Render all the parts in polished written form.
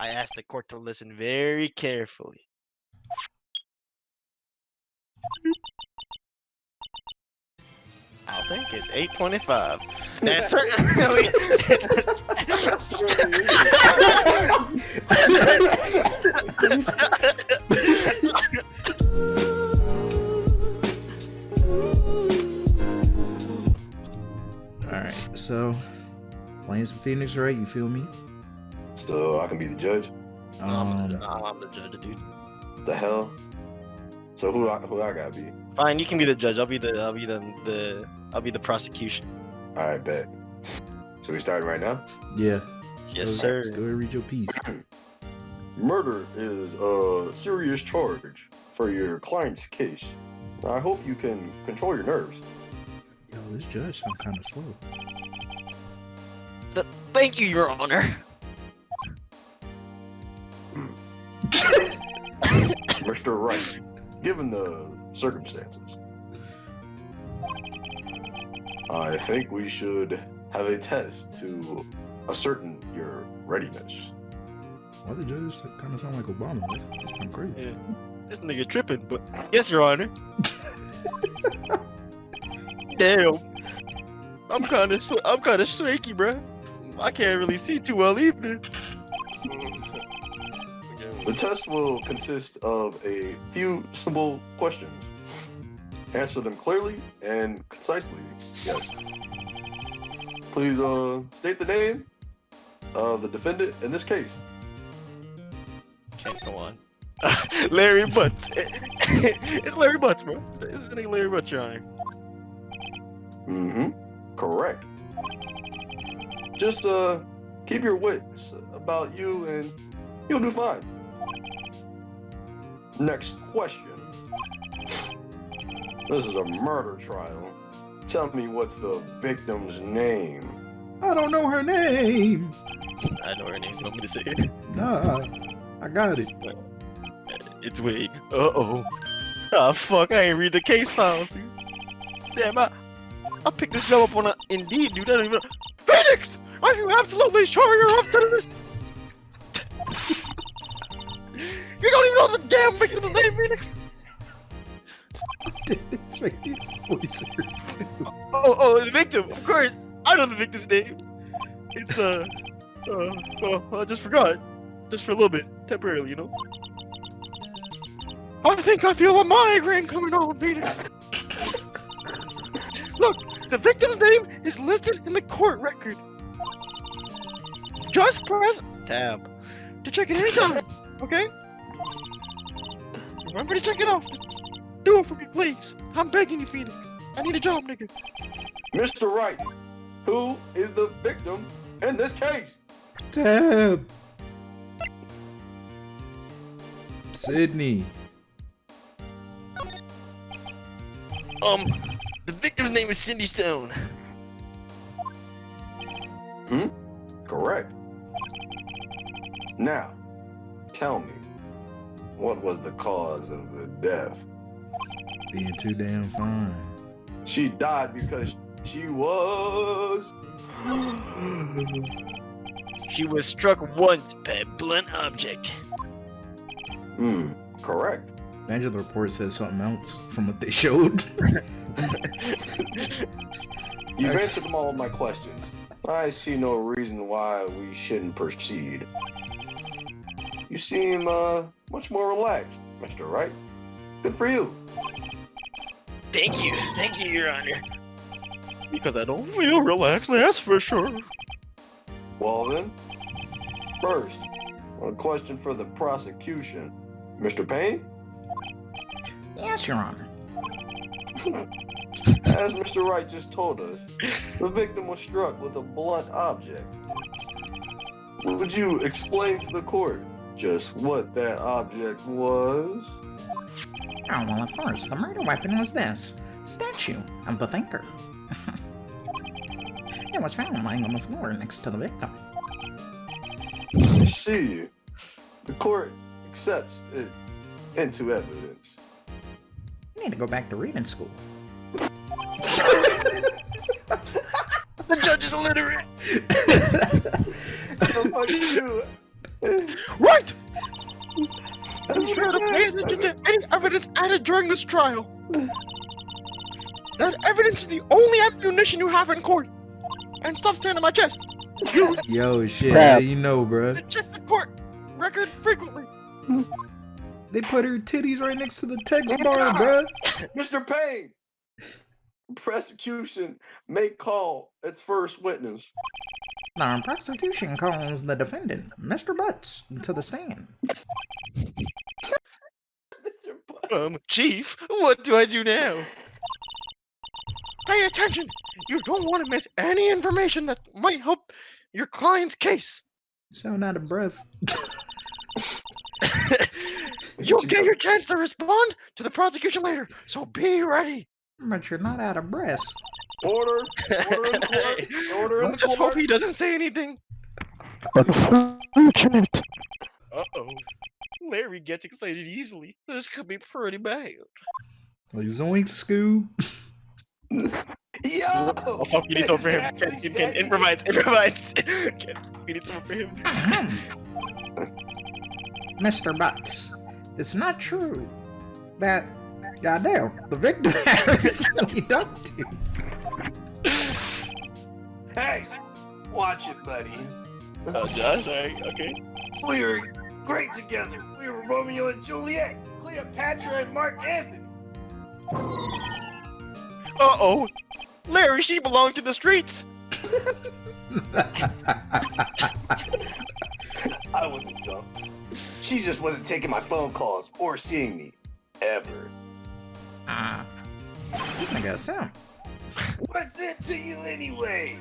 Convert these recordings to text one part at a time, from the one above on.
I asked the court to listen very carefully. I'll think it's 8:25. That's certainly. Alright, so playing some Phoenix, right? You feel me? So I can be the judge? I'm the judge, dude. The hell? So who I gotta be? Fine, you can be the judge. I'll be the prosecution. Alright, bet. So we starting right now? Yeah. Yes, Go sir. ahead and read your piece. Murder is a serious charge for your client's case. I hope you can control your nerves. Yo, this judge sounds kind of slow. Thank you, Your Honor. Mr. Wright, given the circumstances, I think we should have a test to ascertain your readiness. Why the judges kind of sound like Obama? That's kind of crazy. Yeah. This nigga tripping, but yes, Your Honor. Damn. I'm kind of shaky, bruh. I can't really see too well either. The test will consist of a few simple questions. Answer them clearly and concisely. Yes. Please state the name of the defendant in this case. Can't go on. Larry Butz. It's Larry Butz, bro. It's the nigga Larry Butz, Your Honor. Mm-hmm. Correct. Just keep your wits about you and you'll do fine. Next question. This is a murder trial. Tell me what's the victim's name? I don't know her name. I know her name. You want me to say it? Nah, I got it. It's Wade. Uh-oh. Ah, fuck. I ain't read the case files, dude. Damn, I picked this job up on Indeed, dude. I don't even know. Phoenix! Are you absolutely sure you're up to this? You don't even know the damn victim's name, Phoenix! It's making voice hurt too. Oh, the victim, of course. I know the victim's name. It's, I just forgot. Just for a little bit, temporarily, you know? I think I feel a migraine coming on, Phoenix. Look, the victim's name is listed in the court record. Just press tab to check it anytime, okay? Remember to check it off. Do it for me, please. I'm begging you, Phoenix. I need a job, nigga. Mr. Wright, who is the victim in this case? Tab. Sydney. The victim's name is Cindy Stone. Correct. Now, tell me, what was the cause of the death? Being too damn fine. She died because she was... She was struck once by a blunt object. Correct. Imagine the report said something else from what they showed. You've answered them all of my questions. I see no reason why we shouldn't proceed. You seem much more relaxed, Mr. Wright. Good for you. Thank you, Your Honor. Because I don't feel relaxed, that's for sure. Well then, first, a question for the prosecution. Mr. Payne? Yes, Your Honor. As Mr. Wright just told us, the victim was struck with a blunt object. Would you explain to the court just what that object was? Oh, well, of course, the murder weapon was this statue of the thinker. It was found lying on the floor next to the victim. I see. The court accepts it into evidence. You need to go back to reading school. The judge is illiterate. So fuck you. Right! Be sure to pay attention to any evidence added during this trial. That evidence is the only ammunition you have in court. And stop staring at my chest. Use Yo, shit, Crap. how you know, bruh? to check the court record frequently. They put her titties right next to the text bar, bruh. Mr. Payne, prosecution may call its first witness. The prosecution calls the defendant, Mr. Butz, to the stand. Mr. Butt. Chief, what do I do now? Pay attention. You don't want to miss any information that might help your client's case. Sound out of breath. You'll get your chance to respond to the prosecution later, so be ready. But you're not out of breath. Order. Order in the court. Order in the Just court. hope he doesn't say anything. Unfortunate. Uh-oh. Larry gets excited easily. This could be pretty bad. Like, zoink, Scoob. Yo! Oh, fuck, you need something for him. Can improvise. We need something for him. Mr. Butz, it's not true that, goddamn, the victim has recently dumped you. Hey! Watch it, buddy. Josh, alright, okay. We were great together. We were Romeo and Juliet, Cleopatra and Mark Anthony. Uh-oh. Larry, she belonged to the streets. I wasn't dumb. She just wasn't taking my phone calls or seeing me. Ever. This nigga a simp. What's it to you anyway?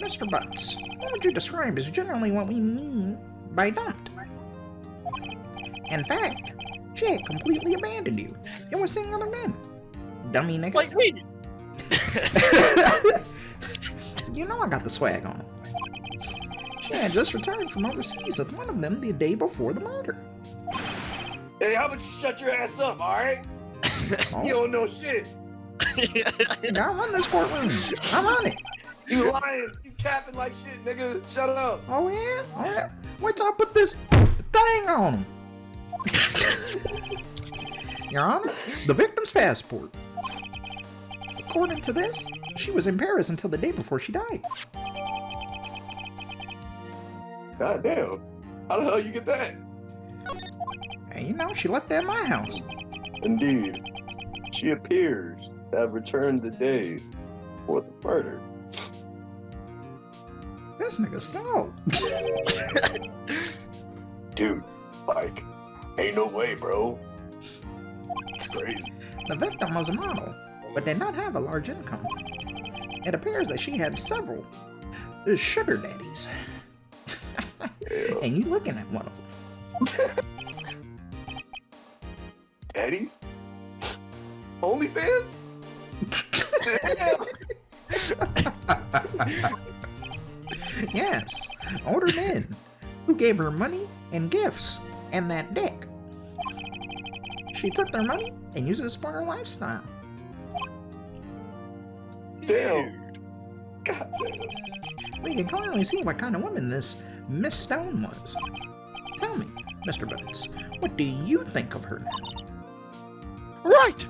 Mr. Butz, what would you describe as generally what we mean by dumped? In fact, she had completely abandoned you and was seeing other men. Dummy nigga. Like me. You know I got the swag on. She had just returned from overseas with one of them the day before the murder. Hey, how about you shut your ass up, alright? Oh, You don't know shit. I run this courtroom. I run it. You lying. You capping like shit, nigga. Shut up. Oh yeah? Oh yeah? Wait till I put this thing on him. Your Honor, the victim's passport. According to this, she was in Paris until the day before she died. God damn. How the hell you get that? And you know, she left that at my house. Indeed. She appears to have returned the day for the murder. This nigga slow. Dude, like, ain't no way, bro. It's crazy. The victim was a model, but did not have a large income. It appears that she had several sugar daddies. Yeah. And you looking at one of them. Daddies? OnlyFans? Damn. Yes, older men who gave her money and gifts and that dick. She took their money and used it to support her lifestyle. Damn. God damn. We can clearly see what kind of woman this Miss Stone was. Tell me, Mr. Butz, what do you think of her? Right!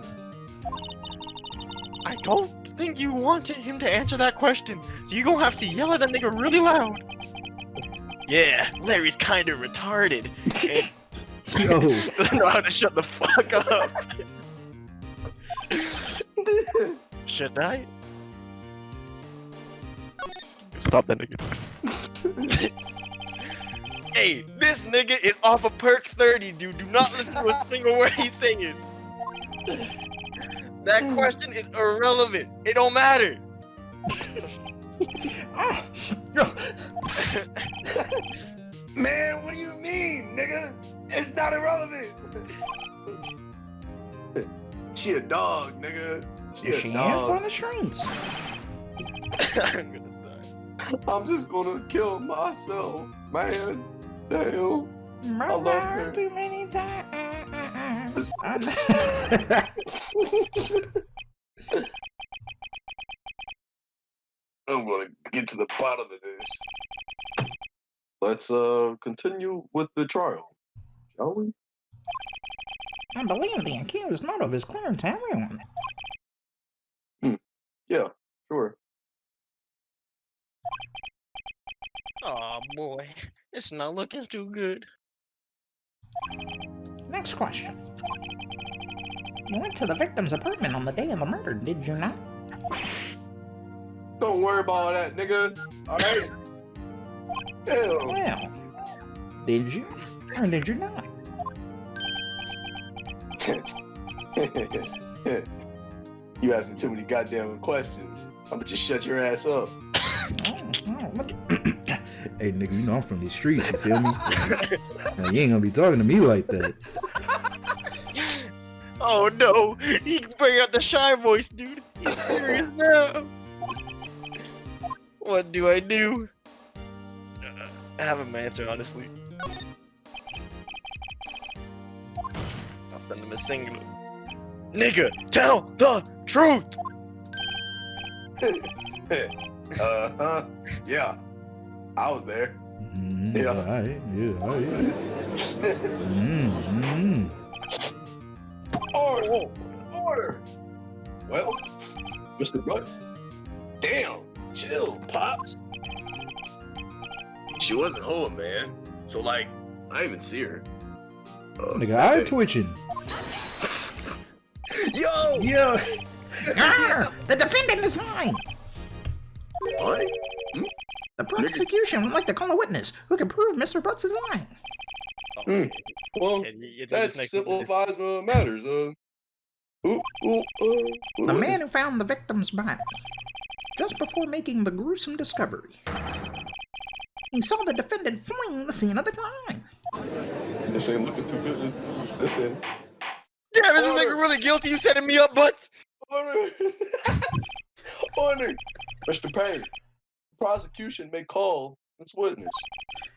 I don't think you wanted him to answer that question, so you're gonna have to yell at that nigga really loud. Yeah, Larry's kinda retarded. And Yo, doesn't know how to shut the fuck up. Should I? Stop that nigga. Hey, this nigga is off of perk 30, dude. Do not listen to a single word he's saying. That question is irrelevant. It don't matter. Man, what do you mean, nigga? It's not irrelevant. She a dog, nigga. She a She is dog. on the streets. I'm gonna die. I'm just gonna kill myself, man. Damn. I love her. Too many times. I'm gonna get to the bottom of this. let's continue with the trial, shall we? I believe the accused motive is clear to everyone. Yeah, sure. Oh boy, it's not looking too good. Next question. You went to the victim's apartment on the day of the murder, did you not? Don't worry about that, nigga. All right. Damn. Well, did you or did you not? You asking too many goddamn questions. I'm gonna just shut your ass up. Look. Hey, nigga, you know I'm from these streets, you feel me? Now, you ain't gonna be talking to me like that. Oh no, he bring out the shy voice, dude. He's serious now. What do I do? I have an answer, honestly. I'll send him a single. Nigga, tell the truth! Yeah. I was there. Yeah. Alright, Order! Order! Well, Mr. Butz. Damn! Chill, Pops. She wasn't home, man. So, like, I didn't even see her. Nigga, eye twitching. Yo! Yeah. The defendant is lying! What? The prosecution would like to call a witness who can prove Mr. Butz is lying. Well, That that simplifies matters. The man who found the victim's body just before making the gruesome discovery. He saw the defendant fleeing the scene of the crime. This ain't looking too good. Listen. Damn, is this nigga really guilty? You setting me up, Butz? Order! Order! Mr. Payne, prosecution may call this witness.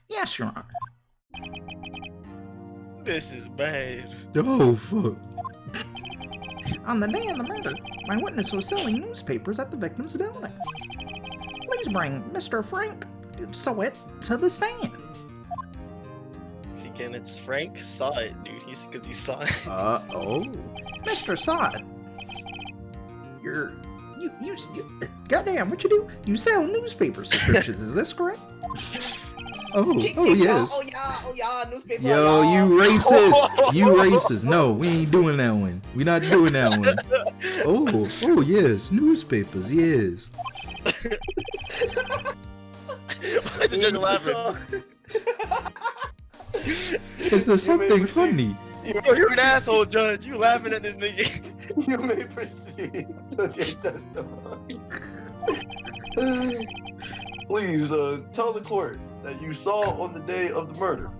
Yes, Your Honor. This is bad. Oh, fuck. On the day of the murder, my witness was selling newspapers at the victim's building. Please bring Mr. Frank Sahwit to the stand. If you can, it's Frank saw it, dude. Because he saw it. Oh. Mr. Sahwit, you, goddamn, what you do? You sell newspaper subscriptions, is this correct? Oh yes. Oh yeah, newspaper. Yo, you racist. You racist. No, we ain't doing that one. We not doing that one. Oh yes, newspapers, yes. Why is the judge laughing? Is there something funny? Yo, you're an asshole, Judge. You laughing at this nigga. You may proceed to your testimony. Please tell the court that you saw on the day of the murder.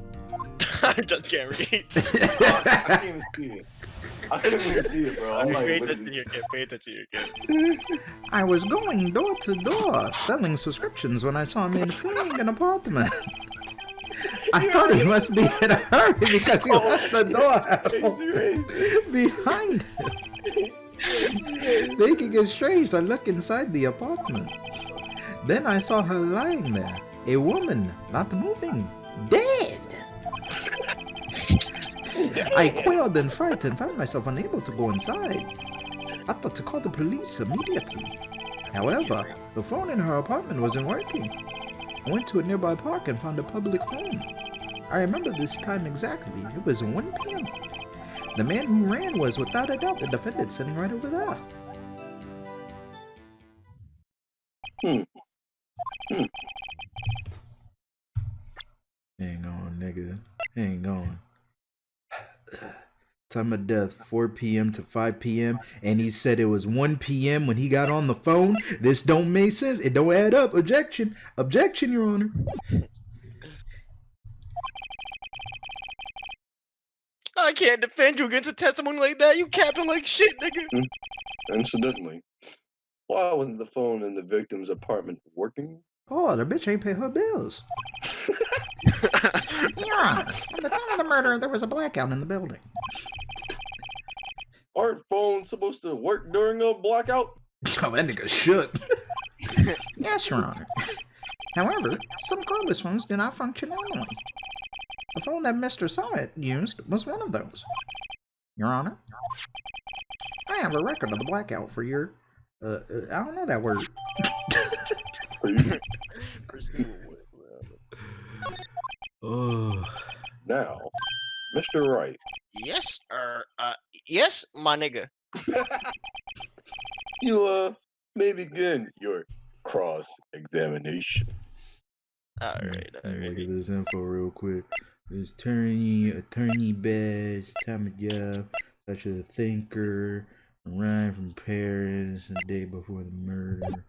Judge can't read. I can't even see it. I couldn't even see it, bro. I'm like, Pay attention literally- here, kid. Pay attention here, kid. I was going door to door selling subscriptions when I saw a man fleeing an apartment. I thought he must be in a hurry because he left the door behind him. Thinking it's strange, I look inside the apartment. Then I saw her lying there, a woman, not moving, dead. I quailed in fright and found myself unable to go inside. I thought to call the police immediately. However, the phone in her apartment wasn't working. I went to a nearby park and found a public phone. I remember this time exactly. It was 1 p.m. The man who ran was without a doubt the defendant sitting right over there. Hang on, nigga. Hang on. Time of death, 4 p.m. to 5 p.m. And he said it was 1 p.m. when he got on the phone. This don't make sense. It don't add up. Objection. Objection, Your Honor. I can't defend you against a testimony like that. You capping like shit, nigga. Incidentally, why wasn't the phone in the victim's apartment working? Oh, the bitch ain't pay her bills. Your Honor, at the time of the murder, there was a blackout in the building. Aren't phones supposed to work during a blackout? Oh, that nigga shook. Yes, Your Honor. However, some cordless phones do not function normally. The phone that Mr. Sahwit used was one of those. Your Honor, I have a record of the blackout for your, I don't know that word. Oh. Now, Mr. Wright. Yes, yes, my nigga. You may begin your cross-examination. Alright. Look at this info real quick. There's attorney badge, time of job, such as a thinker, arrived from Paris the day before the murder.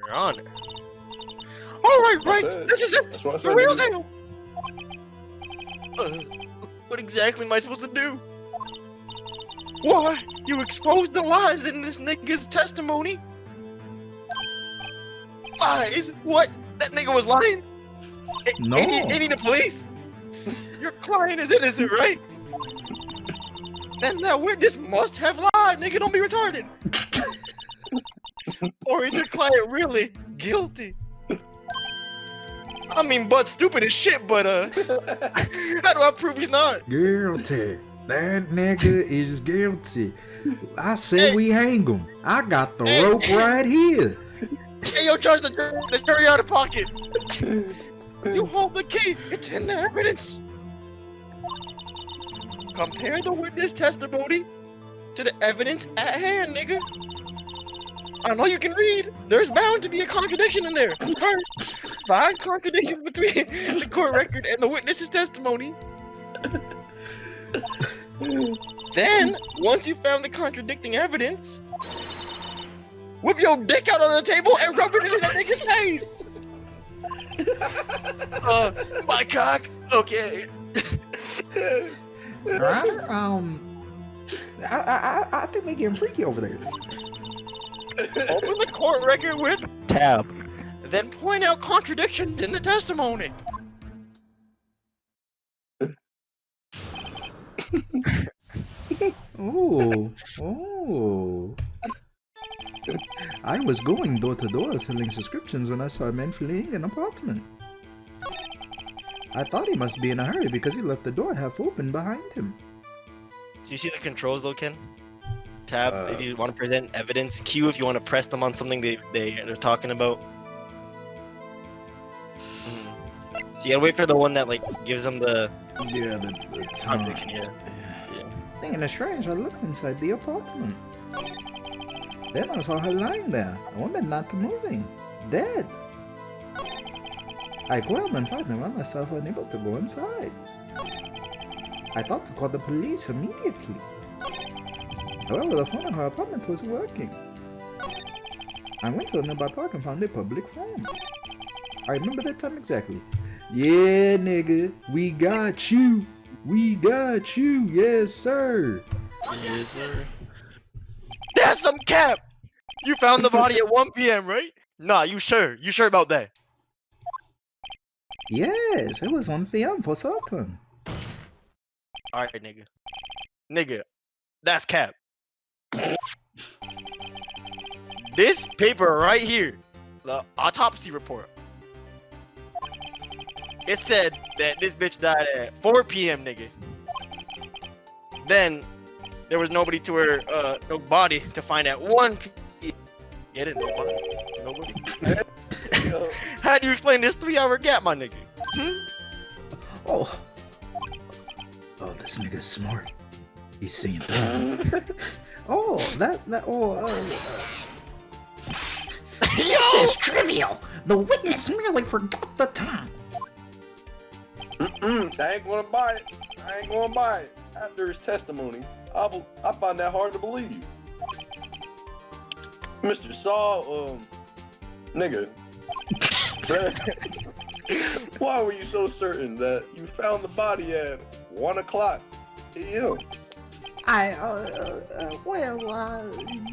Your Honor. Alright, right. This is it. That's what I The said. real deal. What exactly am I supposed to do? Why? You exposed the lies in this nigga's testimony. Lies? What? That nigga was lying? No. Ain't he the police? Your client is innocent, right? Then that witness must have lied, nigga. Don't be retarded. Or is your client really guilty? I mean, Butz stupid as shit, but how do I prove he's not? Guilty. That nigga is guilty. I say we hang him. I got the rope right here. Hey, yo, charge the jury out of pocket. You hold the key. It's in the evidence. Compare the witness testimony to the evidence at hand, nigga. I know you can read. There's bound to be a contradiction in there. First, find contradictions between the court record and the witness's testimony. Then, once you found the contradicting evidence, whip your dick out on the table and rub it into that nigga's face. My cock. Okay. Alright, I think we're getting freaky over there. Open the court record with tab. Then point out contradictions in the testimony. Oh. I was going door to door selling subscriptions when I saw a man fleeing an apartment. I thought he must be in a hurry because he left the door half open behind him. Do you see the controls though, Ken? Tab if you want to present evidence. Q if you want to press them on something they're talking about. So you gotta wait for the one that like gives them the The contradiction. Yeah. Thinking it's strange, I looked inside the apartment. Then I saw her lying there, a woman not moving, dead. I coiled and fight and found myself unable to go inside. I thought to call the police immediately. However, the phone in her apartment wasn't working. I went to a nearby park and found a public phone. I remember that time exactly. Yeah, nigga, we got you. We got you, yes, sir. Yes, sir. That's some cap. You found the body at 1 p.m., right? Nah, you sure? You sure about that? Yes, it was 1 p.m. for certain. Alright, nigga, that's cap. This paper right here, the autopsy report, it said that this bitch died at 4 p.m., nigga. Then there was nobody to her, no body to find at 1 p.m. Get it? Nobody. How do you explain this 3-hour gap, my nigga? Oh, this nigga's smart. He's seeing things. This is trivial. The witness merely forgot the time. I ain't gonna buy it. After his testimony, I find that hard to believe. Mr. Saw, nigga. Why were you so certain that you found the body at 1 o'clock p.m.?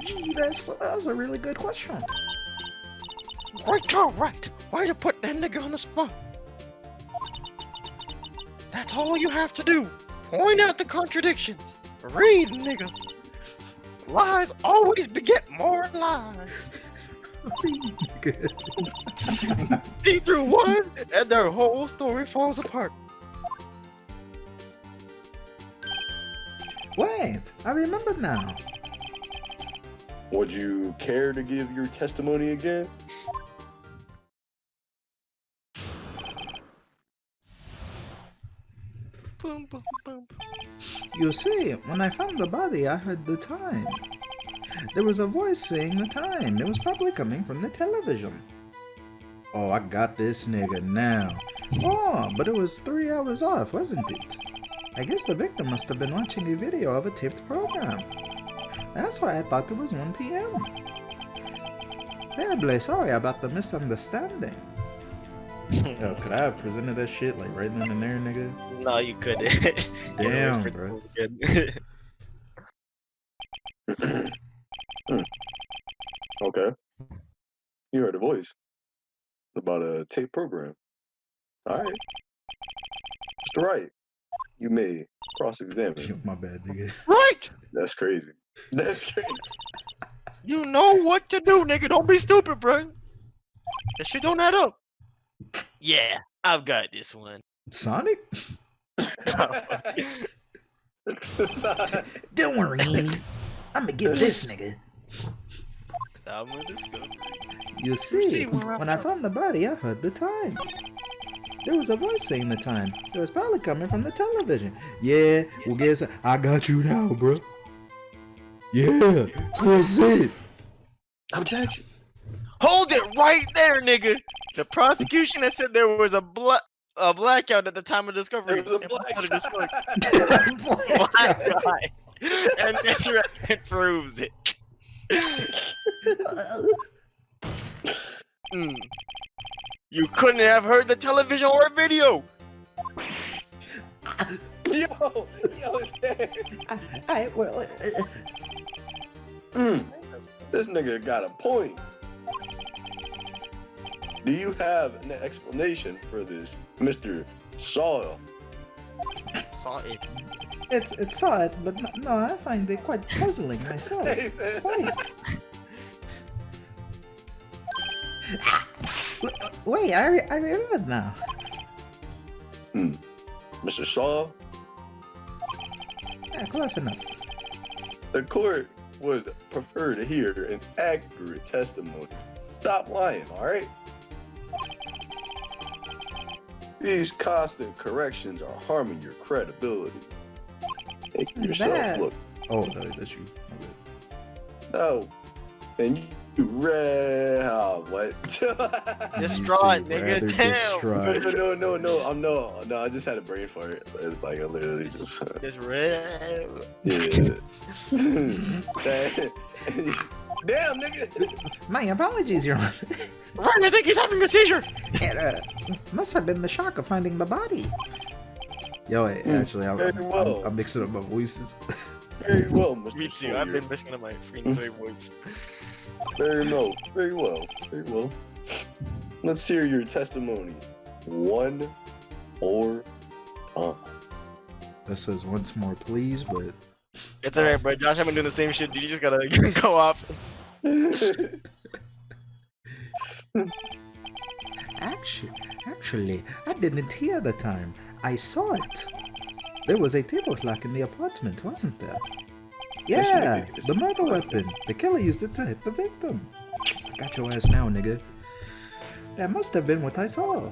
Gee, that's a really good question. Right. Why to put that nigga on the spot? That's all you have to do. Point out the contradictions. Read, nigga. Lies always beget more lies. See through one, and their whole story falls apart. Wait, I remember now. Would you care to give your testimony again? Boom, boom, boom. You see, when I found the body, I heard the time. There was a voice saying the time. It was probably coming from the television. Oh, I got this nigga now. Oh, but it was 3 hours off, wasn't it? I guess the victim must have been watching a video of a taped program. That's why I thought it was 1 p.m. Terribly sorry about the misunderstanding. Yo, could I have presented that shit like right then and there, nigga? No, you couldn't. Damn, bro. Okay. You heard a voice about a tape program. All right. Mr. Wright, you may Yo, cross-examine. my bad, nigga. Right! That's crazy. That's crazy. You know what to do, nigga. Don't be stupid, bro. That shit don't add up. Yeah, I've got this one. Sonic? Don't worry, Annie. I'ma get this nigga. I'm a discovery. You see, when I found the body, I heard the time. There was a voice saying the time. It was probably coming from the television. Yeah, well guess I got you now, bro. Yeah, that's it. Objection. Hold it right there, nigga. The prosecution has said there was a blackout at the time of discovery. There was a It must have blackout. destroyed. Black guy. And this record proves it. Mm. You couldn't have heard the television or video. Yo, it's there. This nigga got a point. Do you have an explanation for this, Mr. Saw? Saw it. It's sad, but no, I find it quite puzzling myself. Wait. Wait, I remember now. Mr. Shaw, Yeah, close enough. the court would prefer to hear an accurate testimony. Stop lying, alright? These constant corrections are harming your credibility. Make yourself That- look. Oh, no, that's you. My bad. No. And you read what? Distraught, You seem nigga. rather Damn. distraught. No, I just had a brain fart. It's like I literally just Just red. yeah. Damn, nigga. My apologies, Your Honor. Right, I think he's having a seizure. It must have been the shock of finding the body. Yo, actually, Very well. I'm mixing up my voices. Very well, Mr. Me too. Sawyer. I've been missing my Payne Sahwit voice. Very well. Very well. Very well. Let's hear your testimony one more time. That says once more, please, but It's alright, bro. Josh, I've been doing the same shit. You just gotta go off. Actually, I didn't hear the time. I saw it. There was a table clock in the apartment, wasn't there? Yes, Yeah, nigga. the murder weapon. The killer used it to hit the victim. I got your ass now, nigga. That must have been what I saw.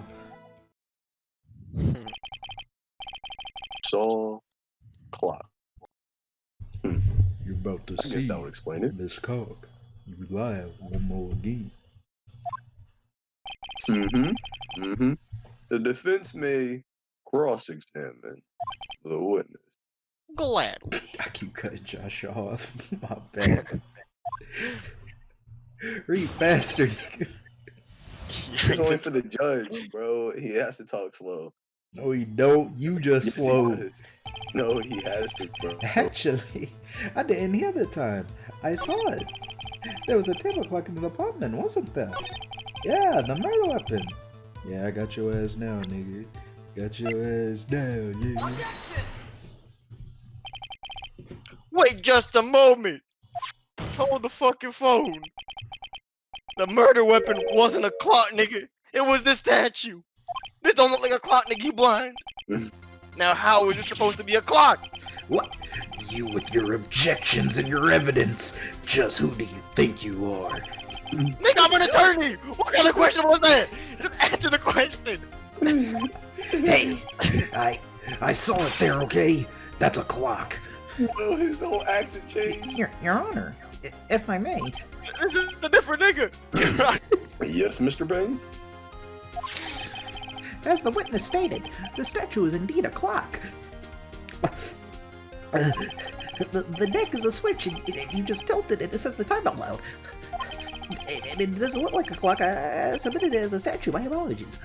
Saw clock. you're about to I guess see that would explain it. Miss Cock. You live one more again. The defense may cross-examine the witness. Gladly. I keep cutting Josh off. My bad. Read faster, nigga. It's only for the judge, bro. He has to talk slow. No, you don't. You just Yes, he slow. does. No, he has to, bro. Actually, I didn't hear the time. I saw it. There was a table clock in the apartment, wasn't there? Yeah, the murder weapon. Yeah, I got your ass now, nigga. Got your ass down, nigga. Wait just a moment. Hold the fucking phone. The murder weapon wasn't a clock, nigga. It was the statue. This don't look like a clock, nigga. You blind. Now, how is this supposed to be a clock? What? You with your objections and your evidence. Just who do you think you are? Nigga, I'm an attorney. What kind of question was that? Just answer the question. Hey, I saw it there, okay? That's a clock. Well, his whole accent changed. Your Honor, if I may. This is a different nigga. Yes, Mr. Payne? As the witness stated, the statue is indeed a clock. The neck is a switch, and you just tilt it, and it says the time out loud. And it doesn't look like a clock. I submitted it as a statue. My apologies.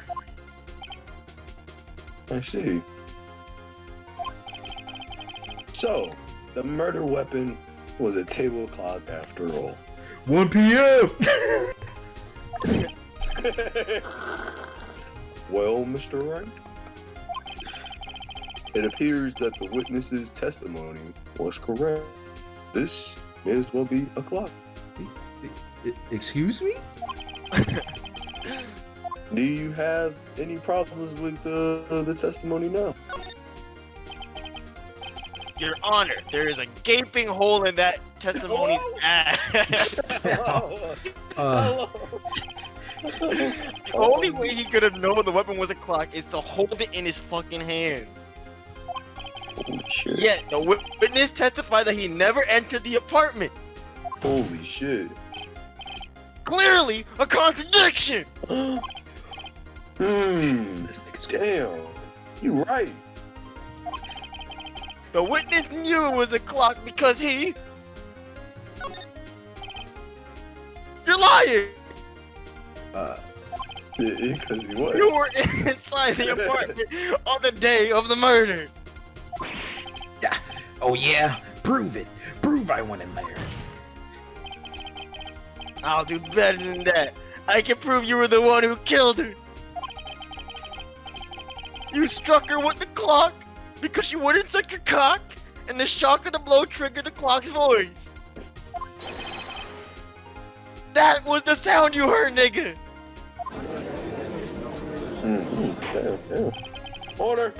I see. So, the murder weapon was a table clock after all. 1 p.m. Well, Mr. Wright, it appears that the witness's testimony was correct. This may as well be a clock. Excuse me? Do you have any problems with the testimony now? Your Honor, there is a gaping hole in that testimony's ass. The only way he could have known the weapon was a clock is to hold it in his fucking hands. Holy shit. Yet, the witness testified that he never entered the apartment. Holy shit. Clearly, a contradiction! This nigga's damn. You right. The witness knew it was a clock because he... You're lying! Because he was. You were inside the apartment on the day of the murder. Oh yeah? Prove it. Prove I went in there. I'll do better than that. I can prove you were the one who killed her. You struck her with the clock because you wouldn't suck your cock, and the shock of the blow triggered the clock's voice. That was the sound you heard, nigga. Damn. Order.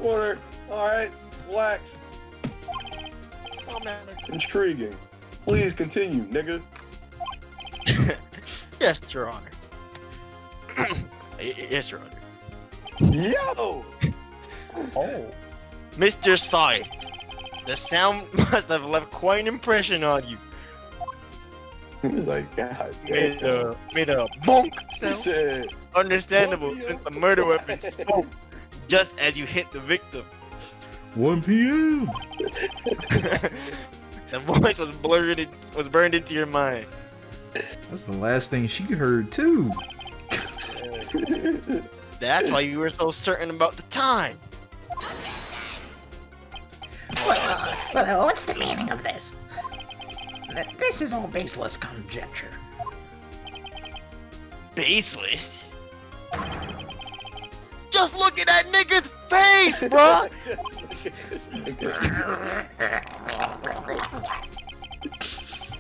Alright, relax. Oh, man. Intriguing. Please continue, nigga. Yes, Your Honor. Yes, Your Honor. Yo! Oh. Mr. Sahwit, the sound must have left quite an impression on you. He was like, God damn. Made a bonk He sound. said, Understandable, 1 since the murder weapon spoke just as you hit the victim. 1 p.m. The voice was burned into your mind. That's the last thing she heard too. That's why you were so certain about the time. What's the meaning of this? This is all baseless conjecture. Baseless? Just look at that nigga's face, bruh!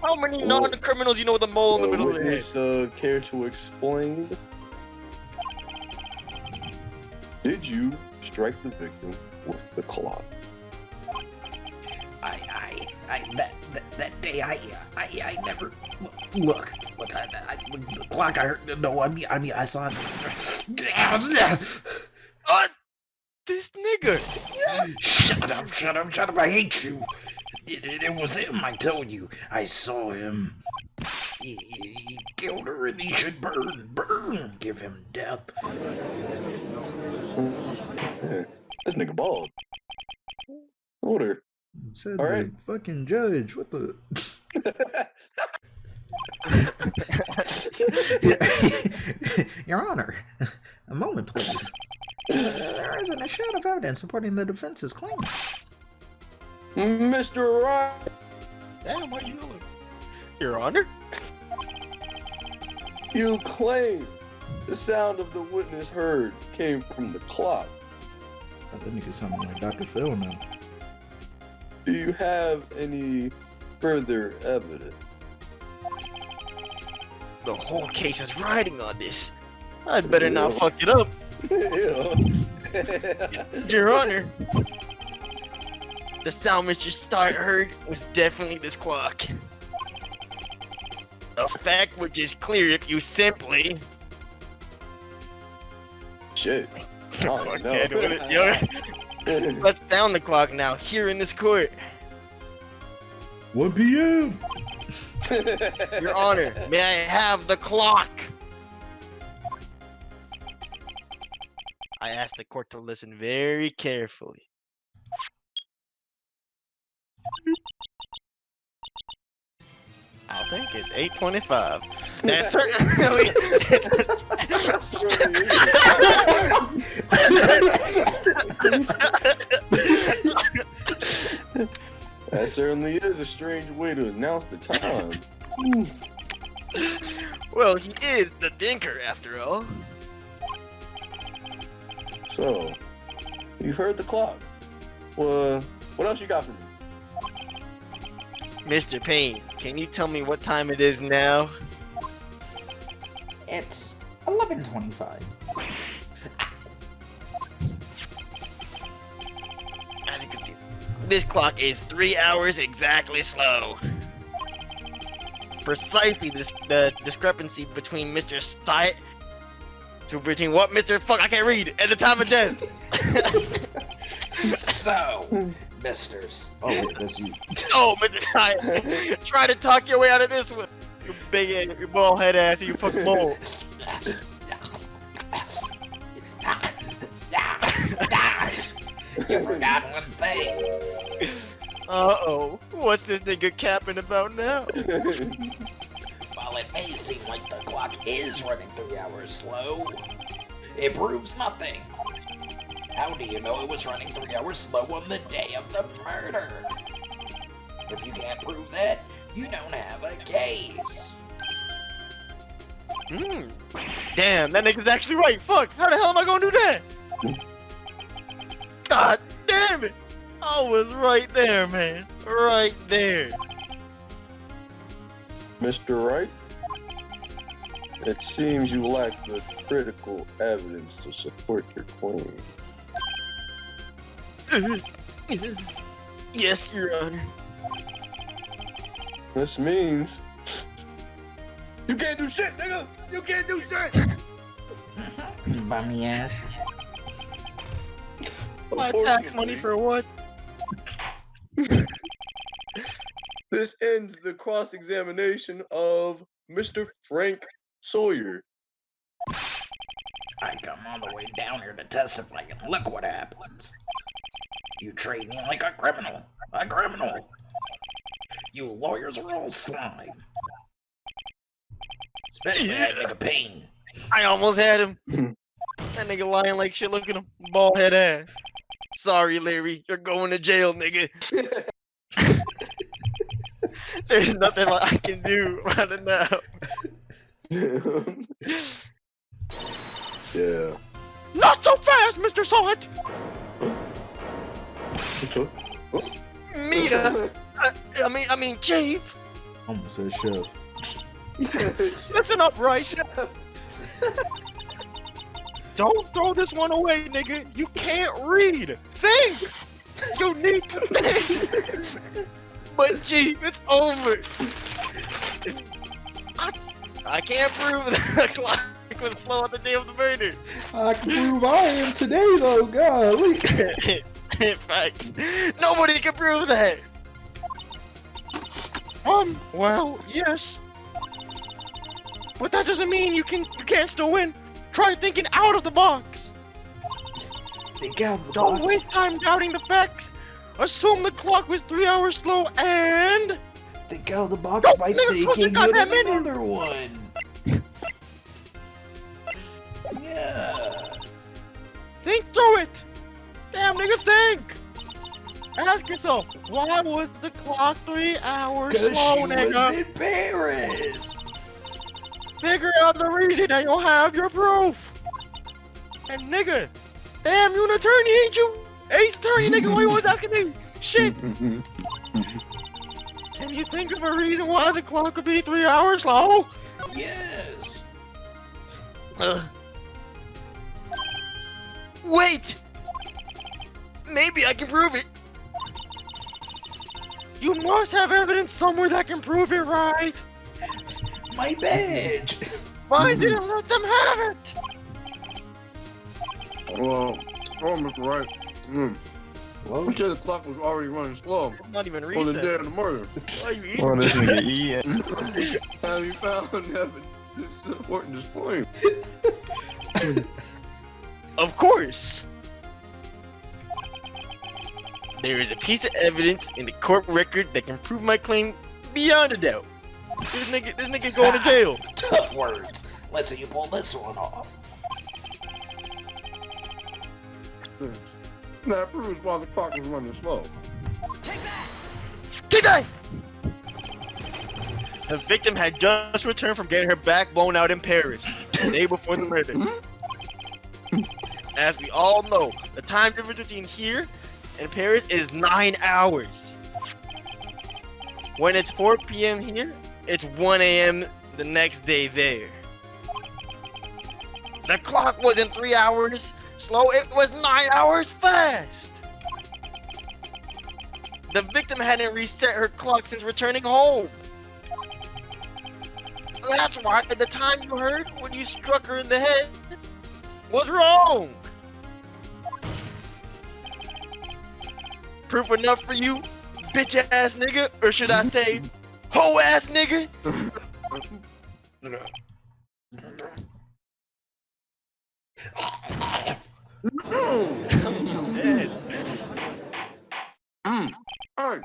How many non-criminals you know with a mole in the middle of their head? Witness, care to explain? Did you strike the victim with the clock? That day I never look. The clock. I saw it. What? This nigga. Shut up! I hate you. It was him. I told you. I saw him. He killed her, and he should burn. Give him death. Yeah. This nigga bald. Order. Said All the right. fucking judge. What the? Your Honor, a moment, please. There isn't a shred of evidence supporting the defense's claims. Mr. Wright. Damn, why you yelling? Your Honor? You claim the sound of the witness heard came from the clock. That nigga sounding like Dr. Phil now. Do you have any further evidence? The whole case is riding on this. I'd better not fuck it up. Your Honor, the sound Mr. Stark heard was definitely this clock. The fact would just clear if you simply... Shit. Oh, Fuck no. that, what it- yo. Let's sound the clock now, here in this court. 1 p.m. Your Honor, may I have the clock? I asked the court to listen very carefully. I think it's 8:25. That's certainly. That certainly is a strange way to announce the time. Well, he is the thinker after all. So, you've heard the clock. Well, what else you got for me? Mr. Payne, can you tell me what time it is now? It's 11:25. As you can see, this clock is 3 hours exactly slow. Precisely the discrepancy between Mr. Stight between what Mr. Fuck I can't read and the time of death. So, misters. Oh, wait, that's you. Oh, Mr. Stight, try to talk your way out of this one. You big ass, you bald head ass, you fucking mole. You forgot one thing. Uh-oh, what's this nigga capping about now? While it may seem like the clock is running 3 hours slow, it proves nothing. How do you know it was running 3 hours slow on the day of the murder? If you can't prove that, you don't have a case. Damn, that nigga's actually right. Fuck, how the hell am I gonna do that? God damn it. I was right there, man. Right there. Mr. Wright? It seems you lack the critical evidence to support your claim. Yes, Your Honor. This means you can't do shit, nigga! You can't do shit! Bummy ass. My tax money for what? This ends the cross-examination of Mr. Frank Sawyer. I come all the way down here to testify, and look what happens. You treat me like a criminal. A criminal. You lawyers are all slime. Especially that nigga Payne. I almost had him. That nigga lying like shit. Look at him. Bald head ass. Sorry, Larry. You're going to jail, nigga. There's nothing I can do right now. Yeah. Not so fast, Mr. Sahwit! Mia! I mean, Chief! Almost said chef. Listen up, right? Don't throw this one away, nigga. You can't read. Think! You need to think! But, Chief, it's over. I can't prove that the clock was slow at the day of the murder. I can prove I am today, though. Golly. In fact, nobody can prove that. Well, yes. But that doesn't mean you can't still win. Try thinking out of the box. Don't waste time doubting the facts. Assume the clock was 3 hours slow and... Think out of the box by thinking of another one. Yeah. Think through it. Damn, nigga, think. Ask yourself, why was the clock 3 hours slow, nigga? Because she was in Paris. Figure out the reason and you'll have your proof. And nigga, damn, you an attorney, ain't you? Ace attorney, nigga, why you always asking me? Shit. Can you think of a reason why the clock could be 3 hours slow? Yes. Wait! Maybe I can prove it. You must have evidence somewhere that can prove it, right? My badge. Why didn't let them have it? Well, Mr. Wright. Well, I'm sure the clock was already running slow I'm not even on the day reset. of the murder. Why are you eating? Well, this nigga eating. Have you found this important display? Of course. There is a piece of evidence in the court record that can prove my claim beyond a doubt. This nigga going to jail. tough words. Let's see you pull this one off. That proves why the clock was running slow. Take that! The victim had just returned from getting her back blown out in Paris the day before the murder. As we all know, the time difference between here and Paris is 9 hours. When it's 4 p.m. here, it's 1 a.m. the next day there. The clock wasn't 3 hours slow, it was 9 hours fast. The victim hadn't reset her clock since returning home. That's why the time you heard when you struck her in the head was wrong. Proof enough for you, bitch ass nigga, or should I say, hoe ass nigga? Dead. Alright.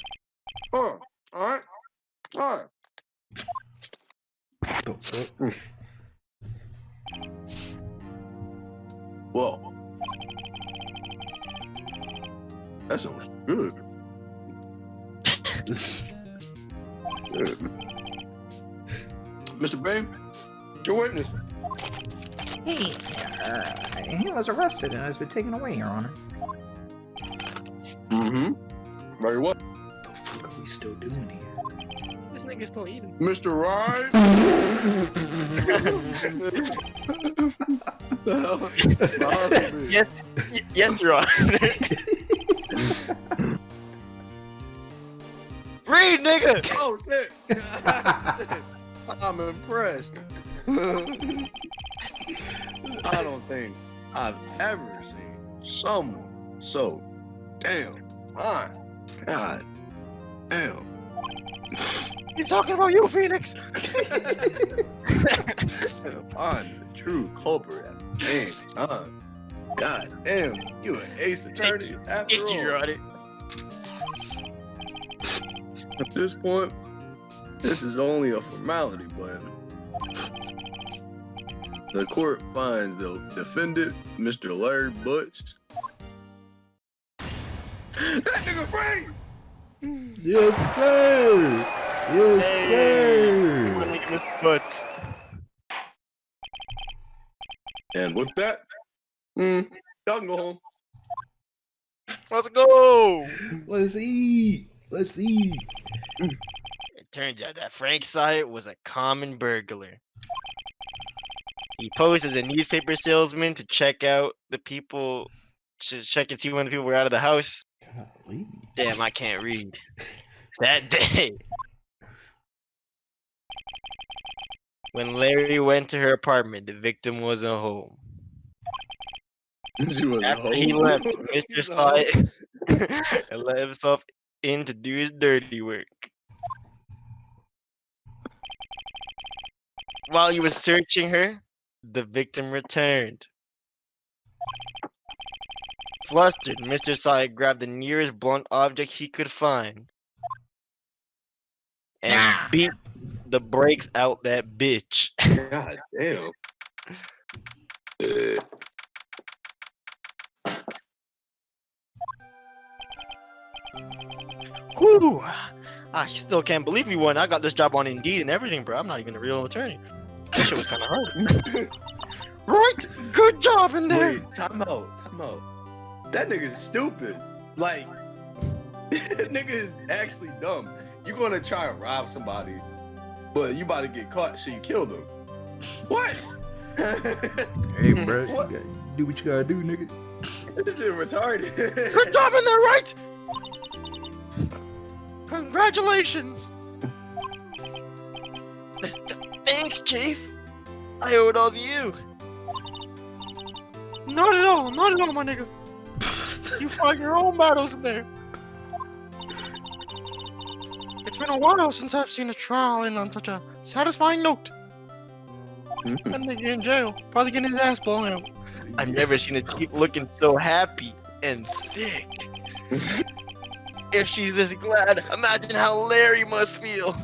Alright. The fuck? Well. That sounds good. Mr. Payne, your witness. He was arrested and has been taken away, Your Honor. Mm-hmm. Very well. What the fuck are we still doing here? This nigga's still eating. Mr. Wright. Yes, Your Honor. Read, nigga! Oh shit! I'm impressed. I don't think I've ever seen someone so damn fine. God damn. You talking about you, Phoenix? I'm the true culprit at the same time. God damn, you an ace attorney after Thank you, all. Your Honor. At this point, this is only a formality, but the court finds the defendant, Mr. Larry Butz. That nigga free! Yes, sir. Yes, Hey. My sir. nigga, Mr. Butz. And with that, y'all can go home. Let's go! Let's eat. Let's eat. It turns out that Frank Sahwit was a common burglar. He posed as a newspaper salesman to check out the people, to check and see when the people were out of the house. Golly. Damn, I can't read. That day, when Larry went to her apartment, the victim wasn't home. She was a After hoe. he left, Mr. She's a hoe. Sahwit and let himself in to do his dirty work. While he was searching her, the victim returned. Flustered, Mr. Sahwit grabbed the nearest blunt object he could find and beat the brakes out that bitch. God damn. Whew. I still can't believe we won. I got this job on Indeed and everything, bro. I'm not even a real attorney. That shit was kind of hard. Right? Good job in there. Wait, time out. That nigga's stupid. Like, that nigga is actually dumb. You gonna try to rob somebody, but you about to get caught, so you kill them. What? Hey, bro, you What? gotta do what you gotta do, nigga. This is retarded. Good job in there, right? Congratulations. Thanks, Chief. I owe it all to you. Not at all, my nigga. You fight your own battles in there. It's been a while since I've seen a trial end on such a satisfying note. And nigga in jail, probably getting his ass blown out. I've never seen a chief looking so happy and sick. If she's this glad, imagine how Larry must feel.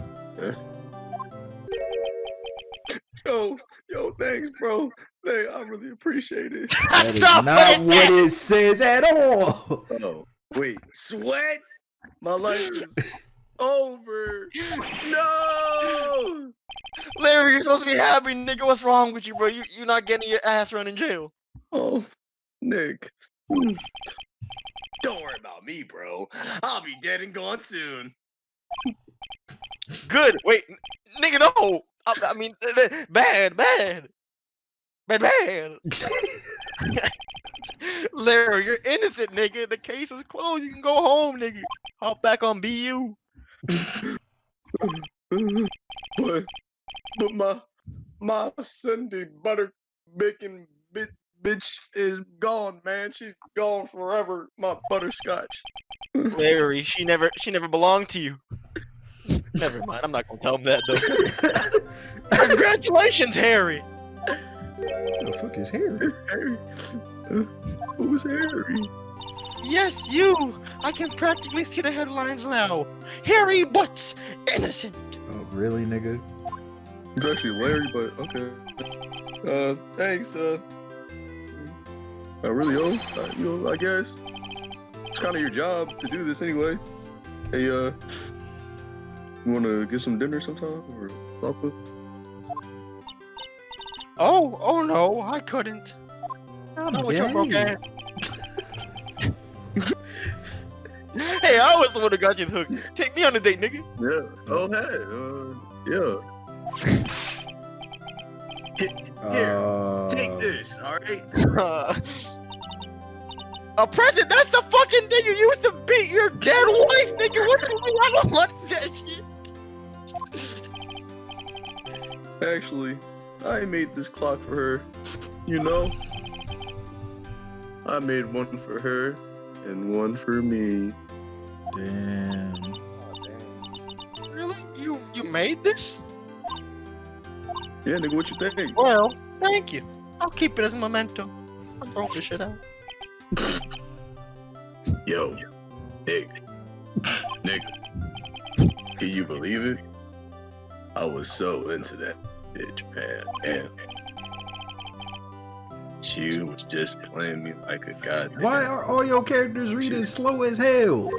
Yo, thanks, bro. Hey, I really appreciate it. That That's is not not what what it says at all. Oh, wait, Sweat? My life is over. No! Larry, you're supposed to be happy, nigga. What's wrong with you, bro? You're not getting your ass run in jail. Oh, Nick. Don't worry about me, bro. I'll be dead and gone soon. Good. Wait, nigga, no. I mean, bad. Larry, you're innocent, nigga. The case is closed. You can go home, nigga. Hop back on BU. But my Sunday butter bacon bitch is gone, man. She's gone forever. My butterscotch. Larry, she never belonged to you. Never mind. I'm not gonna tell him that though. Congratulations, Harry. Who the fuck is Harry? Harry. Who's Harry? Yes, you. I can practically see the headlines now. Harry Butz, innocent. Oh, really, nigga? It's actually Larry, but okay. Thanks. I really owe. I guess it's kind of your job to do this anyway. Hey, you wanna get some dinner sometime or papa? Oh no, I couldn't. Not with your broke ass. Hey, I was the one that got you the hook. Take me on a date, nigga. Yeah. Oh, hey. Yeah. Here, take this. All right. A present? That's the fucking thing you used to beat your dead wife, nigga. What you mean? I don't want that shit. Actually, I made this clock for her. You know, I made one for her and one for me. Damn. Really? You made this? Yeah, nigga, what you think? Well, thank you. I'll keep it as a memento. I'm throwing this shit out. Yo, Nick, can you believe it? I was so into that bitch, man. And she was just playing me like a goddamn. Why are all your characters reading slow as hell?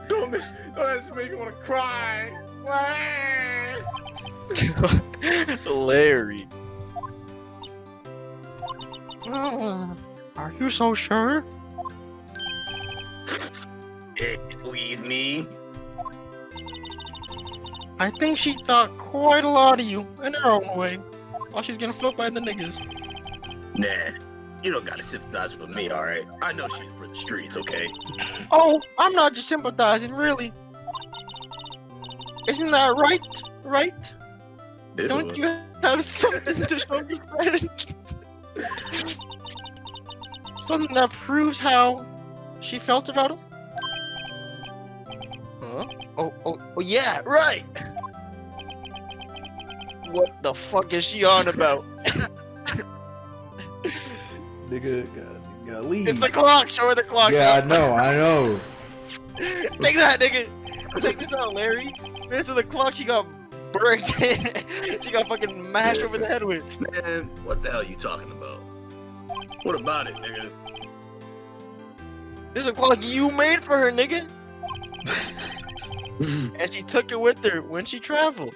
Don't that make me want to cry. Larry. Oh, are you so sure? Squeeze me. I think she thought quite a lot of you in her own way, while she's getting flipped by the niggas. Nah, you don't gotta sympathize with me, alright? I know she's for the streets, okay? Oh, I'm not just sympathizing, really. Isn't that right? Right? Don't you have something to show your friend? Something that proves how she felt about him? Huh? Oh, yeah, right! What the fuck is she on about? Nigga, gotta leave. It's the clock! Show her the clock! Yeah, I know. Take that, nigga! Check this out, Larry. This is the clock she got burnt. She got fucking mashed over the head with. Man, what the hell are you talking about? What about it, nigga? This is a clock you made for her, nigga. And she took it with her when she traveled.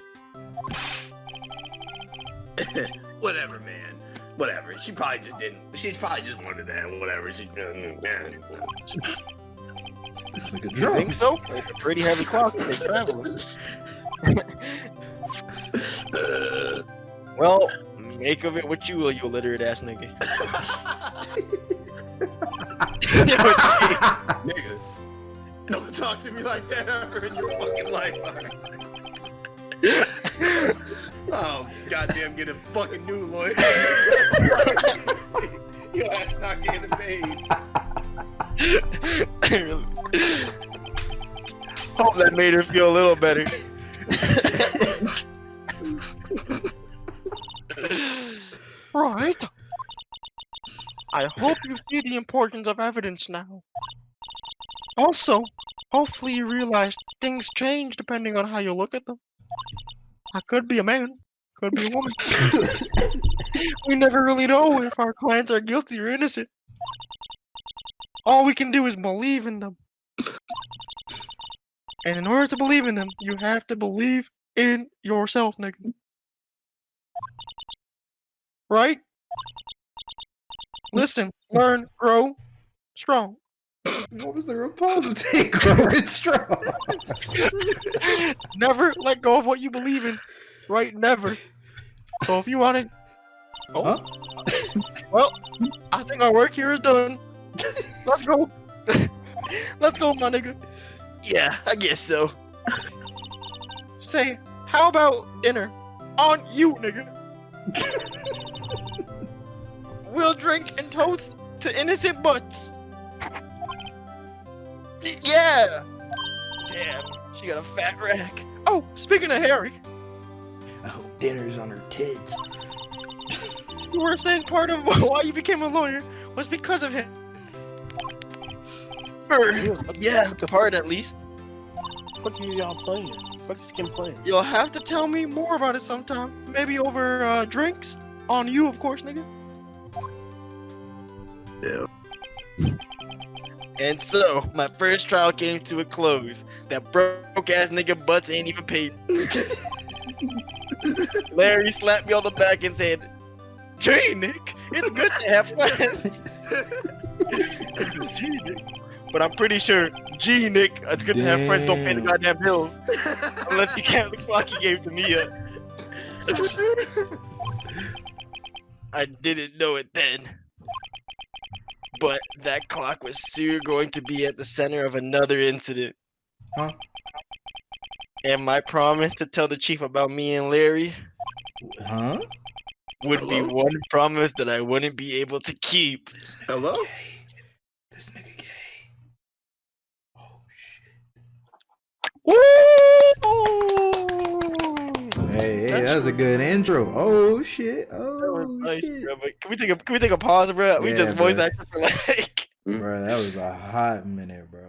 Whatever, man. Whatever. She probably just didn't. She probably just wanted that. Whatever. This nigga You drunk. think so? It's a pretty heavy clock if they're traveling. Well, make of it what you will, you illiterate ass nigga. Nigga, don't talk to me like that ever in your fucking life. Oh, goddamn, get a fucking new lawyer. Your ass not getting paid. Hope that made her feel a little better. Right. I hope you see the importance of evidence now. Also, hopefully you realize things change depending on how you look at them. I could be a man, could be a woman. We never really know if our clients are guilty or innocent. All we can do is believe in them. And in order to believe in them, you have to believe in yourself, nigga. Right? Listen, learn, grow, strong. What was the repulse of take growing strong? Never let go of what you believe in. Right? Never. So if you want it. Oh. Huh? Well, I think our work here is done. Let's go. Let's go, my nigga. Yeah, I guess so. Say, how about dinner? On you, nigga. We'll drink and toast to innocent butts. Yeah! Damn, she got a fat rack. Oh, speaking of Harry, Oh, dinner's on her tits. you were saying part of why you became a lawyer was because of him. Yeah, part at least. What are y'all playing? What is Kim playing? You'll have to tell me more about it sometime. Maybe over drinks. On you, of course, nigga. Yeah. And so, my first trial came to a close. That broke ass nigga Butz ain't even paid. Larry slapped me on the back and said, "Gee, Nick, it's good to have friends." Gee, Nick. But I'm pretty sure, gee, Nick, it's good to have friends don't pay the goddamn bills. Unless you count the clock he gave to Mia. I didn't know it then. But that clock was soon going to be at the center of another incident. Huh? And my promise to tell the chief about me and Larry Huh? would be one promise that I wouldn't be able to keep. Hello? This nigga gay. Oh shit. Woo! Hey, that was a good intro. Oh shit. That was Oh nice, shit. bro. But can we take a pause, bro? We Yeah, just voice bro. acted for like. Bro, that was a hot minute, bro.